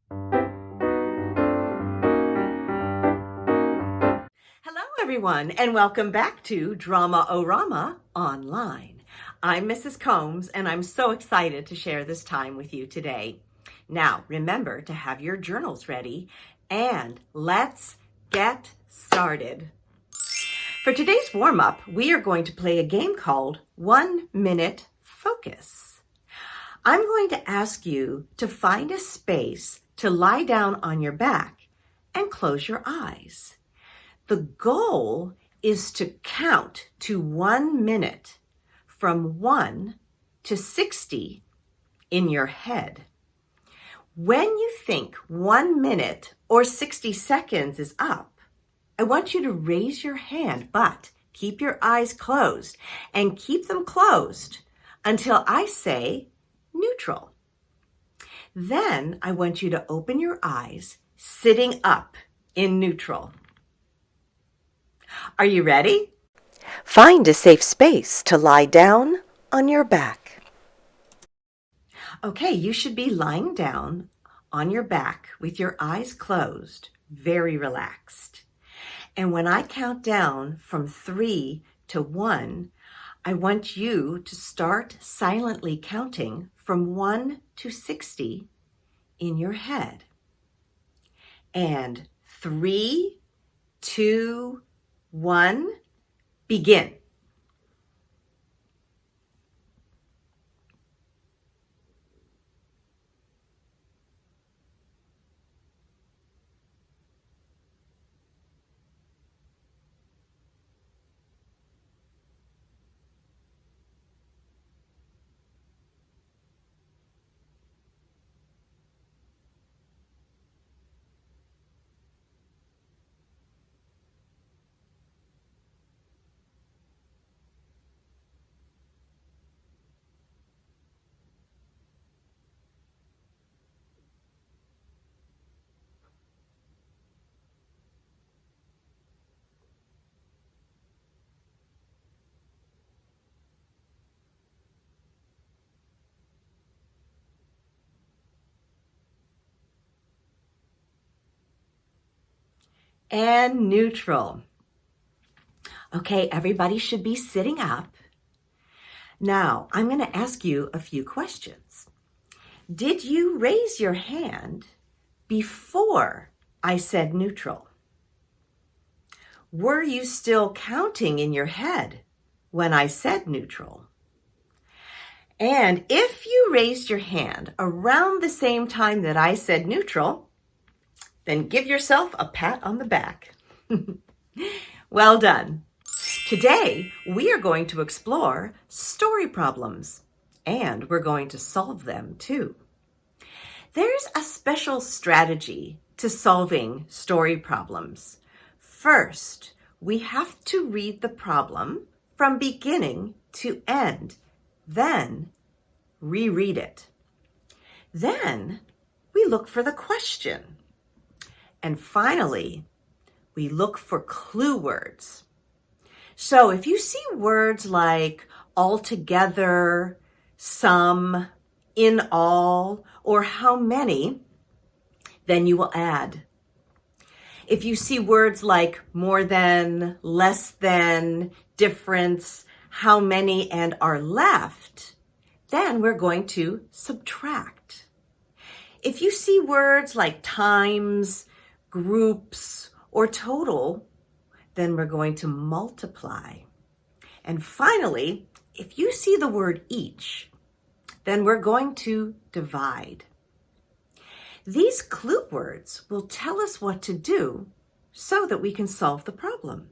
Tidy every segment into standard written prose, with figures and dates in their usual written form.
Hello, everyone, and welcome back to Drama-O-Rama Online. I'm Mrs. Combs, and I'm so excited to share this time with you today. Now, remember to have your journals ready, and let's get started. For today's warm-up, we are going to play a game called 1 Minute Focus. I'm going to ask you to find a space to lie down on your back and close your eyes. The goal is to count to 1 minute from 1 to 60 in your head. When you think 1 minute or 60 seconds is up, I want you to raise your hand, but keep your eyes closed and keep them closed until I say neutral. Then I want you to open your eyes sitting up in neutral. Are you ready? Find a safe space to lie down on your back. Okay, you should be lying down on your back with your eyes closed, very relaxed. And when I count down from 3 to 1, I want you to start silently counting from 1 to 60 in your head. And 3, 2, 1, begin. And neutral. Okay, everybody should be sitting up. Now, I'm going to ask you a few questions. Did you raise your hand before I said neutral? Were you still counting in your head when I said neutral? And if you raised your hand around the same time that I said neutral, then give yourself a pat on the back. Well done. Today, we are going to explore story problems, and we're going to solve them too. There's a special strategy to solving story problems. First, we have to read the problem from beginning to end, then reread it. Then we look for the question. And finally, we look for clue words. So if you see words like altogether, some, in all, or how many, then you will add. If you see words like more than, less than, difference, how many, and are left, then we're going to subtract. If you see words like times, groups, or total, then we're going to multiply. And finally, if you see the word each, then we're going to divide. These clue words will tell us what to do so that we can solve the problem.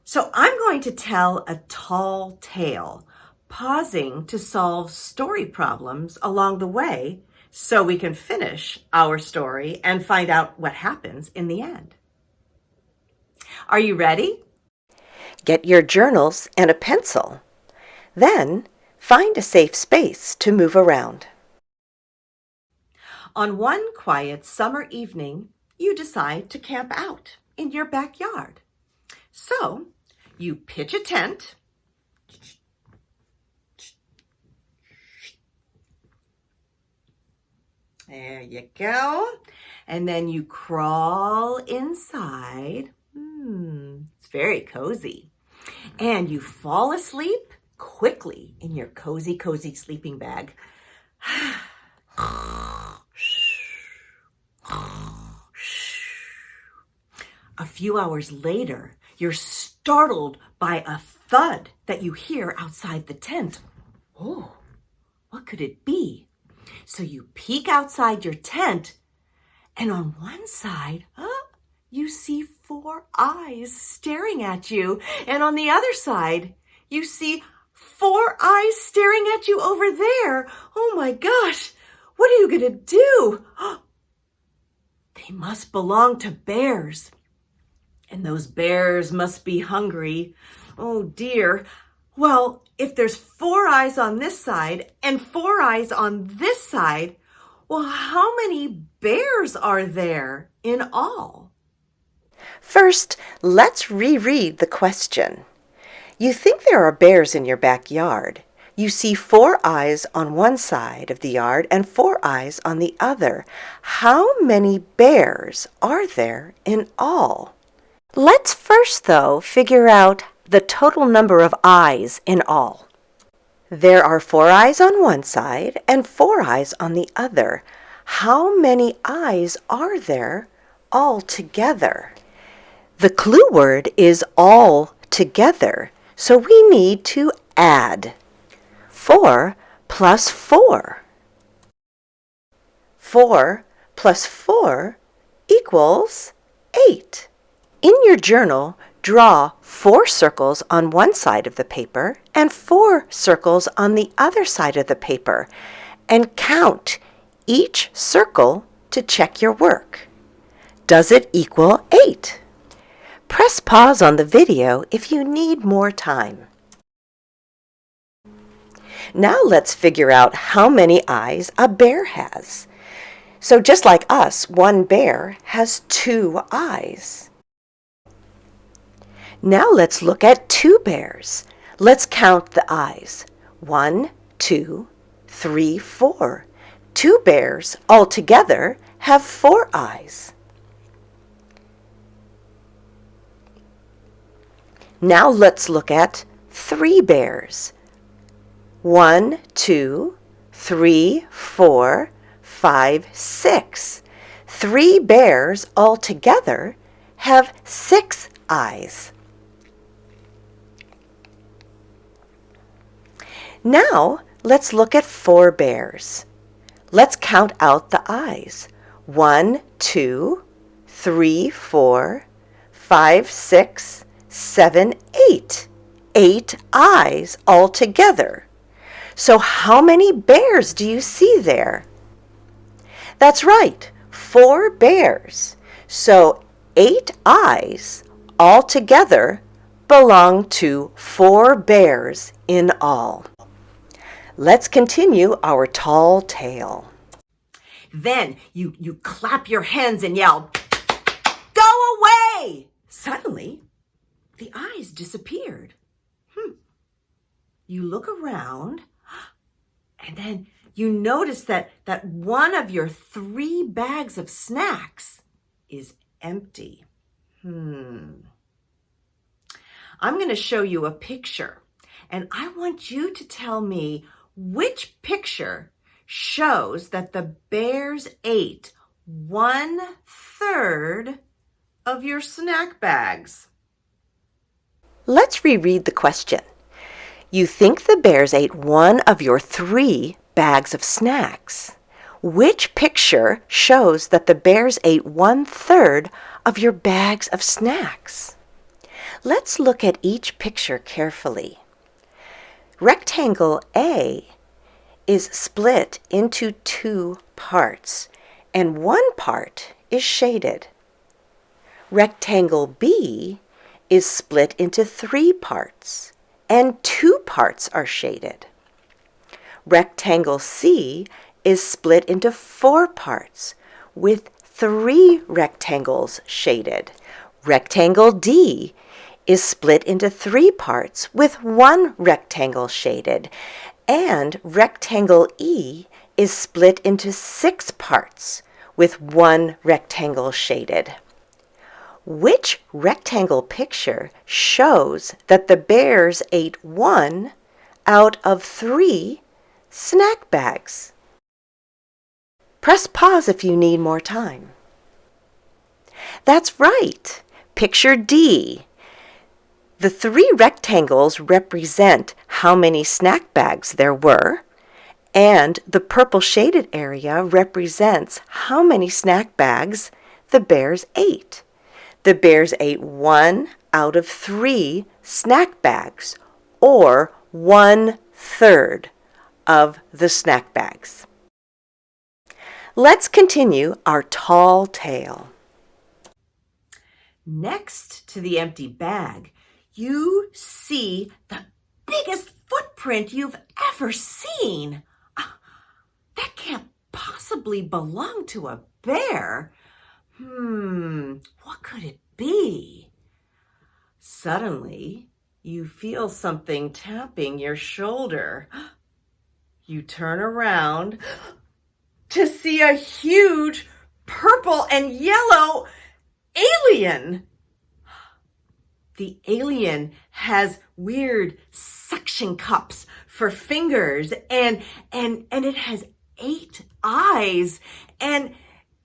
So I'm going to tell a tall tale, pausing to solve story problems along the way so we can finish our story and find out what happens in the end. Are you ready? Get your journals and a pencil. Then find a safe space to move around. On one quiet summer evening, you decide to camp out in your backyard. So you pitch a tent, There you go. And then you crawl inside. It's very cozy. And you fall asleep quickly in your cozy, cozy sleeping bag. A few hours later, you're startled by a thud that you hear outside the tent. Oh, what could it be? So you peek outside your tent, and on one side, you see 4 eyes staring at you. And on the other side, you see 4 eyes staring at you over there. Oh my gosh, what are you going to do? They must belong to bears. And those bears must be hungry. Oh dear. Well, if there's 4 eyes on this side and 4 eyes on this side, well, how many bears are there in all? First, let's reread the question. You think there are bears in your backyard. You see 4 eyes on one side of the yard and 4 eyes on the other. How many bears are there in all? Let's first, though, figure out the total number of eyes in all. There are 4 eyes on one side and 4 eyes on the other. How many eyes are there all together? The clue word is all together, so we need to add. 4 plus 4. 4 plus 4 equals 8. In your journal, draw 4 circles on one side of the paper and 4 circles on the other side of the paper, and count each circle to check your work. Does it equal 8? Press pause on the video if you need more time. Now let's figure out how many eyes a bear has. So just like us, one bear has 2 eyes. Now let's look at 2 bears. Let's count the eyes. 1, 2, 3, 4. 2 bears altogether have 4 eyes. Now let's look at 3 bears. 1, 2, 3, 4, 5, 6. 3 bears altogether have 6 eyes. Now, let's look at 4 bears. Let's count out the eyes. 1, 2, 3, 4, 5, 6, 7, 8. 8 eyes altogether. So how many bears do you see there? That's right, 4 bears. So 8 eyes altogether belong to 4 bears in all. Let's continue our tall tale. Then you clap your hands and yell, "Go away!" Suddenly, the eyes disappeared. You look around, and then you notice that one of your 3 bags of snacks is empty. I'm going to show you a picture, and I want you to tell me which picture shows that the bears ate 1/3 of your snack bags. Let's reread the question. You think the bears ate 1 of your 3 bags of snacks. Which picture shows that the bears ate 1/3 of your bags of snacks? Let's look at each picture carefully. Rectangle A is split into 2 parts, and 1 part is shaded. Rectangle B is split into 3 parts, and 2 parts are shaded. Rectangle C is split into 4 parts, with 3 rectangles shaded. Rectangle D is split into 3 parts with 1 rectangle shaded, and rectangle E is split into 6 parts with 1 rectangle shaded. Which rectangle picture shows that the bears ate 1 out of 3 snack bags? Press pause if you need more time. That's right. Picture D. The 3 rectangles represent how many snack bags there were, and the purple shaded area represents how many snack bags the bears ate. The bears ate 1 out of 3 snack bags, or 1/3 of the snack bags. Let's continue our tall tale. Next to the empty bag, you see the biggest footprint you've ever seen. That can't possibly belong to a bear. What could it be? Suddenly, you feel something tapping your shoulder. You turn around to see a huge purple and yellow alien. The alien has weird suction cups for fingers, and it has 8 eyes, and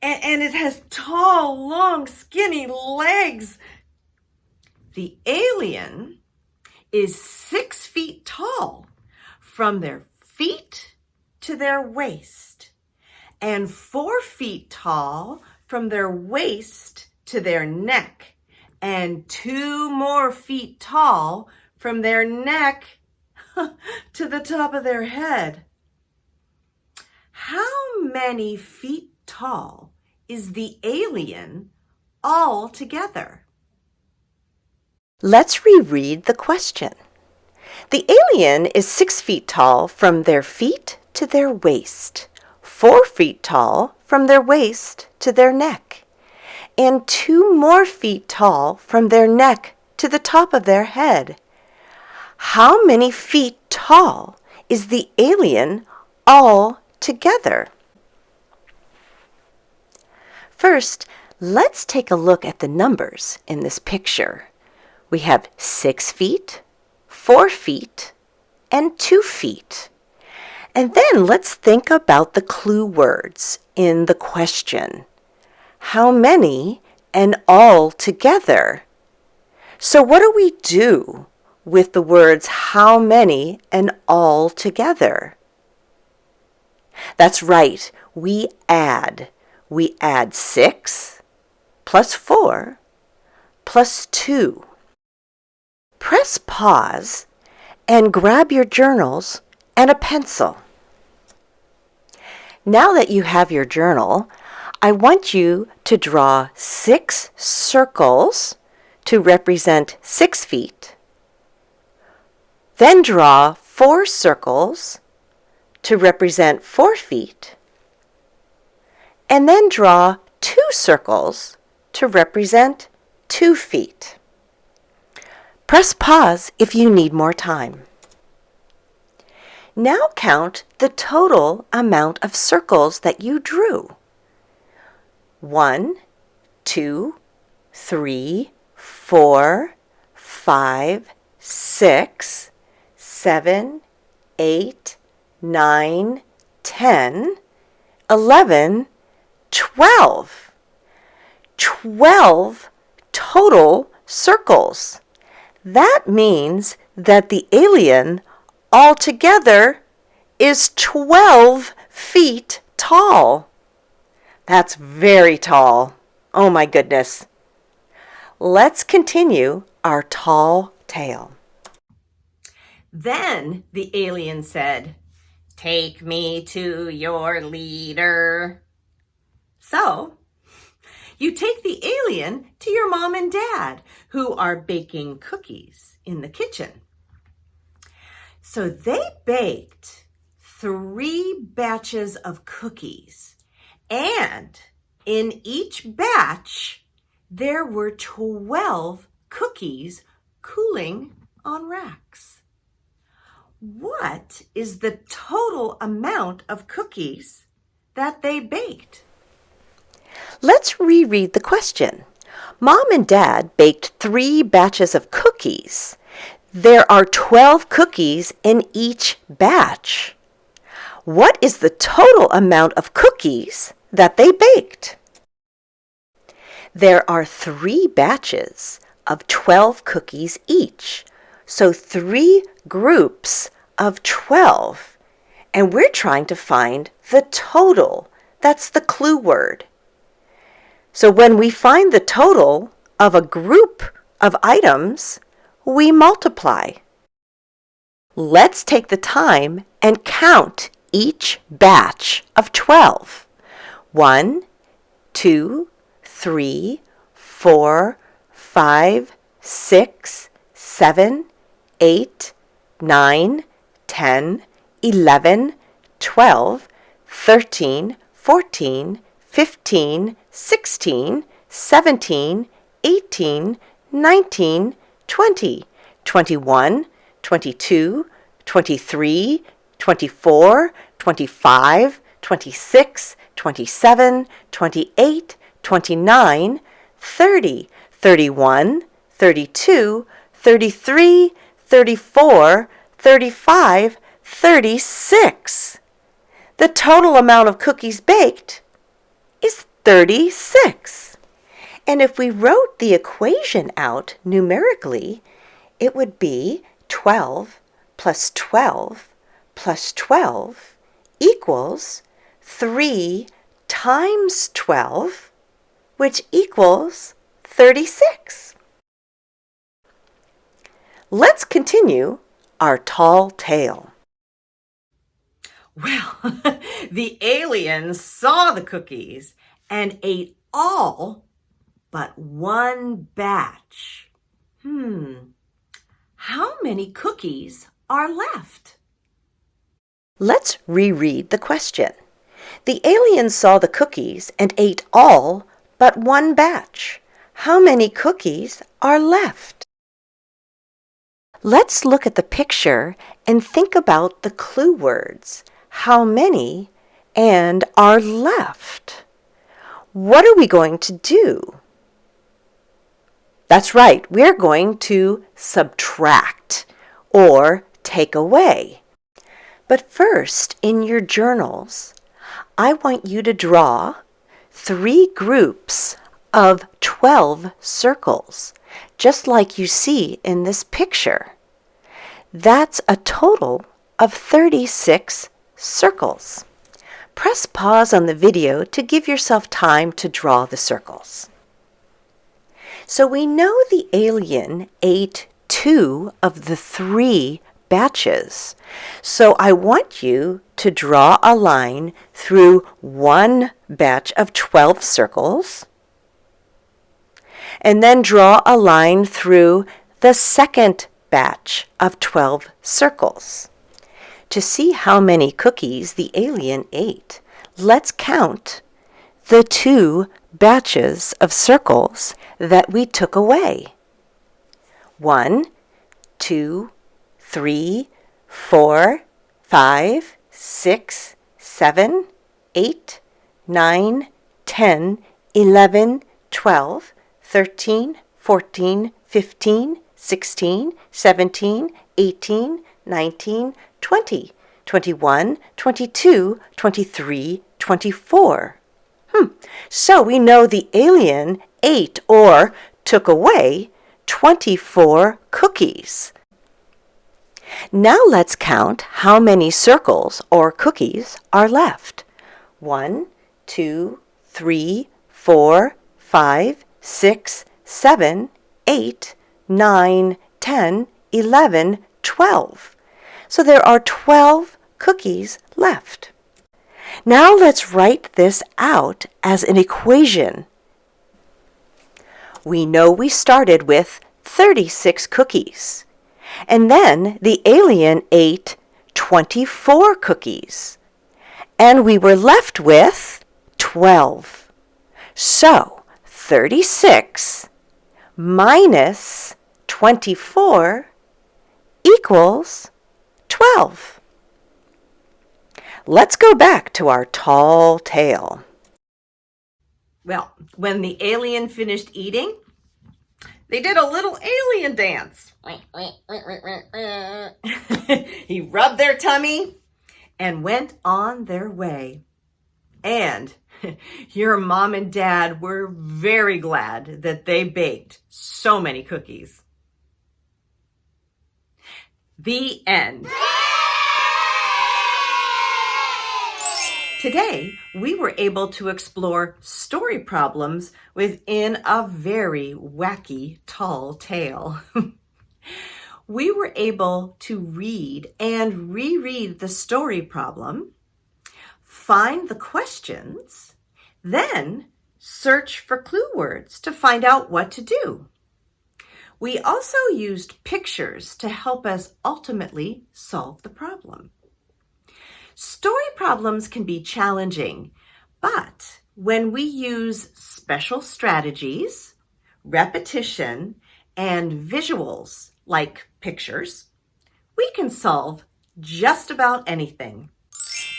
it has tall, long, skinny legs. The alien is 6 feet tall from their feet to their waist, and 4 feet tall from their waist to their neck, and 2 more feet tall from their neck to the top of their head. How many feet tall is the alien all together? Let's reread the question. The alien is 6 feet tall from their feet to their waist, 4 feet tall from their waist to their neck, and 2 more feet tall from their neck to the top of their head. How many feet tall is the alien all together? First, let's take a look at the numbers in this picture. We have 6 feet, 4 feet, and 2 feet. And then let's think about the clue words in the question. How many and all together? So what do we do with the words how many and all together? That's right, we add. We add 6 plus 4 plus 2. Press pause and grab your journals and a pencil. Now that you have your journal, I want you to draw 6 circles to represent 6 feet. Then draw 4 circles to represent 4 feet. And then draw 2 circles to represent 2 feet. Press pause if you need more time. Now count the total amount of circles that you drew. 1, 2, 3, 4, 5, 6, 7, 8, 9, 10, 11, 12. 12 total circles. That means that the alien altogether is 12 feet tall. That's very tall. Oh my goodness. Let's continue our tall tale. Then the alien said, "Take me to your leader." So, you take the alien to your mom and dad, who are baking cookies in the kitchen. So they baked 3 batches of cookies, and in each batch, there were 12 cookies cooling on racks. What is the total amount of cookies that they baked? Let's reread the question. Mom and Dad baked 3 batches of cookies. There are 12 cookies in each batch. What is the total amount of cookies that they baked? There are 3 batches of 12 cookies each, so 3 groups of 12. And we're trying to find the total. That's the clue word. So when we find the total of a group of items, we multiply. Let's take the time and count each batch of 12. 1, 2, 3, 4, 5, 6, 7, 8, 9, 10, 11, 12, 13, 14, 15, 16, 17, 18, 19, 20, 21, 22, 23, 24, 25, 26, 27, 28, 29, 30, 31, 32, 33, 34, 35, 36. The total amount of cookies baked is 36. And if we wrote the equation out numerically, it would be 12 plus 12 plus 12 equals 3 times 12, which equals 36. Let's continue our tall tale. Well, the aliens saw the cookies and ate all but one batch. How many cookies are left? Let's reread the question. The aliens saw the cookies and ate all but one batch. How many cookies are left? Let's look at the picture and think about the clue words, how many and are left. What are we going to do? That's right, we're going to subtract or take away. But first, in your journals, I want you to draw 3 groups of 12 circles, just like you see in this picture. That's a total of 36 circles. Press pause on the video to give yourself time to draw the circles. So we know the alien ate 2 of the 3 batches. So I want you to draw a line through one batch of 12 circles, and then draw a line through the second batch of 12 circles. To see how many cookies the alien ate, let's count the 2 batches of circles that we took away. 1, 2, 3, 4, 5, 6, 7, 8, 9, 10, 11, 12, 13, 14, 15, 16, 17, 18, 19, 20, 21, 22, 23, 24. So we know the alien ate or took away 24 cookies. Now let's count how many circles or cookies are left. 1, 2, 3, 4, 5, 6, 7, 8, 9, 10, 11, 12. So there are 12 cookies left. Now let's write this out as an equation. We know we started with 36 cookies, and then the alien ate 24 cookies, and we were left with 12. So 36 minus 24 equals 12. 12. Let's go back to our tall tale. Well, when the alien finished eating, they did a little alien dance. He rubbed their tummy and went on their way. And your mom and dad were very glad that they baked so many cookies. The end. Today, we were able to explore story problems within a very wacky tall tale. We were able to read and reread the story problem, find the questions, then search for clue words to find out what to do. We also used pictures to help us ultimately solve the problem. Story problems can be challenging, but when we use special strategies, repetition, and visuals like pictures, we can solve just about anything.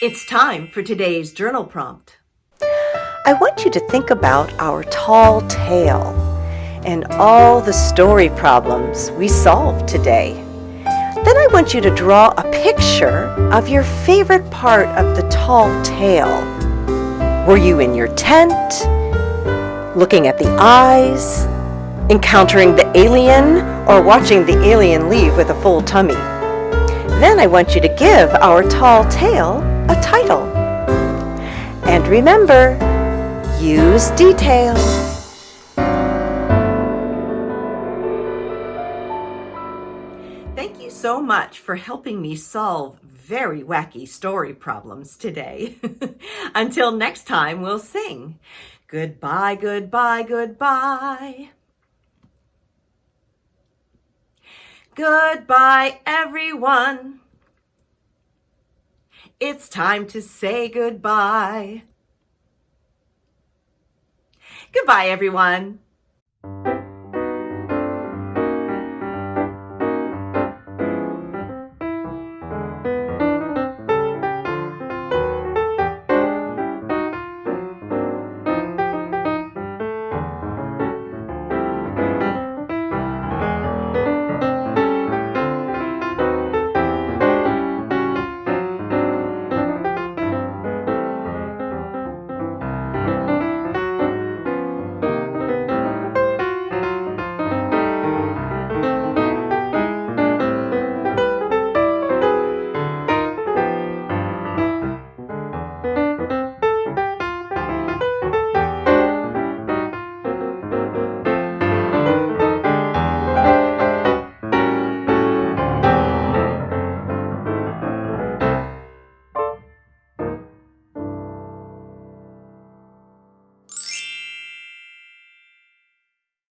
It's time for today's journal prompt. I want you to think about our tall tale and all the story problems we solved today. Then I want you to draw a picture of your favorite part of the tall tale. Were you in your tent, looking at the eyes, encountering the alien, or watching the alien leave with a full tummy? Then I want you to give our tall tale a title. And remember, use details. Thank you so much for helping me solve very wacky story problems today. Until next time, we'll sing. Goodbye, goodbye, goodbye. Goodbye, everyone. It's time to say goodbye. Goodbye, everyone.